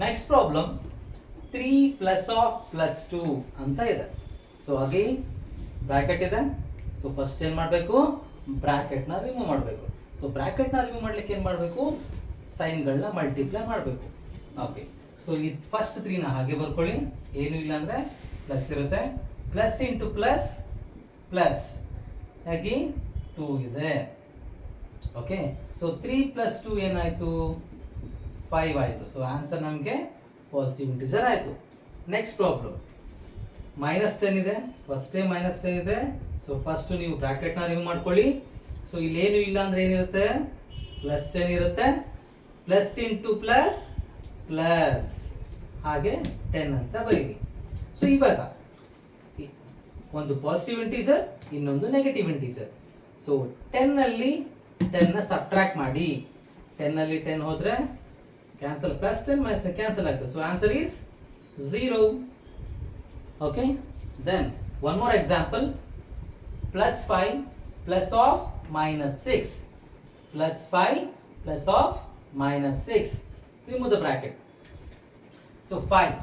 Next problem 3 plus of plus 2 ಅಂತ ಇದೆ. So again bracket ಇದೆ. ಸೊ ಫಸ್ಟ್ ಏನು ಮಾಡಬೇಕು, ಬ್ರಾಕೆಟ್ನ ರಿಮೂವ್ ಮಾಡಬೇಕು. ಸೊ ಬ್ರಾಕೆಟ್ನ ರಿಮೂವ್ ಮಾಡ್ಲಿಕ್ಕೆ ಏನು ಮಾಡಬೇಕು, ಸೈನ್ಗಳನ್ನ ಮಲ್ಟಿಪ್ಲೈ ಮಾಡಬೇಕು. ಓಕೆ, ಸೊ ಇದು ಫಸ್ಟ್ 3ನ ಹಾಗೆ ಬರ್ಕೊಳ್ಳಿ, ಏನು ಇಲ್ಲ ಅಂದರೆ ಪ್ಲಸ್ ಇರುತ್ತೆ, plus into plus plus again 2 ಇದೆ. ಓಕೆ, ಸೊ 3 ಪ್ಲಸ್ 2 ಏನಾಯಿತು, 5 ಆಯಿತು. ಸೊ ಆನ್ಸರ್ ನಮಗೆ ಪಾಸಿಟಿವ್ ಇಂಟಿಜರ್ ಆಯಿತು. ನೆಕ್ಸ್ಟ್ ಪ್ರಾಬ್ಲಮ್ -10 ಇದೆ, ಫಸ್ಟ್ -10 ಇದೆ. ಸೊ ಫಸ್ಟ್ ನೀವು ಬ್ರಾಕೆಟ್ನ ರಿಮೂವ್ ಮಾಡ್ಕೊಳ್ಳಿ. ಸೊ ಇಲ್ಲೇನು ಇಲ್ಲ ಅಂದ್ರೆ ಏನಿರುತ್ತೆ, ಪ್ಲಸ್ ಏನಿರುತ್ತೆ, ಪ್ಲಸ್ ಇಂಟು ಪ್ಲಸ್ ಪ್ಲಸ್ ಹಾಗೆ 10 ಅಂತ ಬರೀರಿ. ಸೊ ಇವಾಗ ಒಂದು ಪಾಸಿಟಿವ್ ಇಂಟೀಜರ್, ಇನ್ನೊಂದು ನೆಗೆಟಿವ್ ಇಂಟೀಜರ್. ಸೊ 10 ಅಲ್ಲಿ 10ನ ಸಬ್ಟ್ರಾಕ್ಟ್ ಮಾಡಿ. 10 ಅಲ್ಲಿ 10 ಹೋದ್ರೆ ಕ್ಯಾನ್ಸಲ್, ಪ್ಲಸ್ 10 ಮೈನಸ್ ಕ್ಯಾನ್ಸಲ್ ಆಗ್ತದೆ. So answer is 0. Okay, then one more example, +5 plus of -6, +5 plus of -6. Remove the bracket. So 5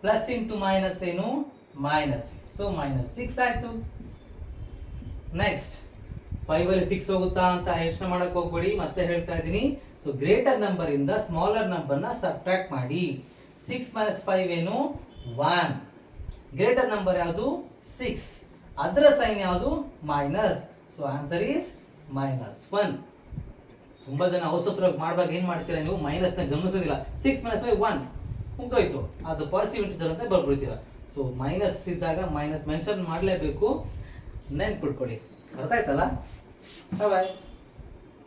plus into minus ಏನು, ಮೈನಸ್. ಸೊ -6 ಆಯ್ತು. Next 5 ಅಲ್ಲಿ 6 ಹೋಗುತ್ತಾ ಅಂತ ಯೋಚನೆ ಮಾಡಕ್ ಹೋಗ್ಬೇಡಿ, ಮತ್ತೆ ಹೇಳ್ತಾ ಇದ್ದೀನಿ. ಸೊ ಗ್ರೇಟರ್ ನಂಬರ್ ಇಂದ ಸ್ಮಾಲರ್ ನಂಬರ್ನ ಸಬ್ಟ್ರಾಕ್ಟ್ ಮಾಡಿ. 6 - 5 ಏನು, 1. ಗ್ರೇಟರ್ ನಂಬರ್ ಯಾವುದು, 6, ಅದರ ಸೈನ್ ಯಾವುದು, ಮೈನಸ್. So answer is -1. ತುಂಬಾ ಜನ ಅವಸರವಾಗಿ ಮಾಡುವಾಗ ಏನ್ ಮಾಡ್ತೀರಾ ನೀವು, ಮೈನಸ್ನ ಗಮನಿಸೋದಿಲ್ಲ. 6 - 5 1 ಮುಗ್ದೋಯ್ತು, ಅದು ಪಾಸಿಟಿವ್ ಇಂಟಿಜರ್ ಅಂತ ಬರ್ಬಿಡ್ತೀರಾ. ಸೊ ಮೈನಸ್ ಇದ್ದಾಗ ಮೈನಸ್ ಮೆನ್ಷನ್ ಮಾಡಲೇಬೇಕು, ನೆನ್ಪಿಟ್ಕೊಳ್ಳಿ. ಅರ್ಥ ಆಯ್ತಲ್ಲ? ಬಾಯ್.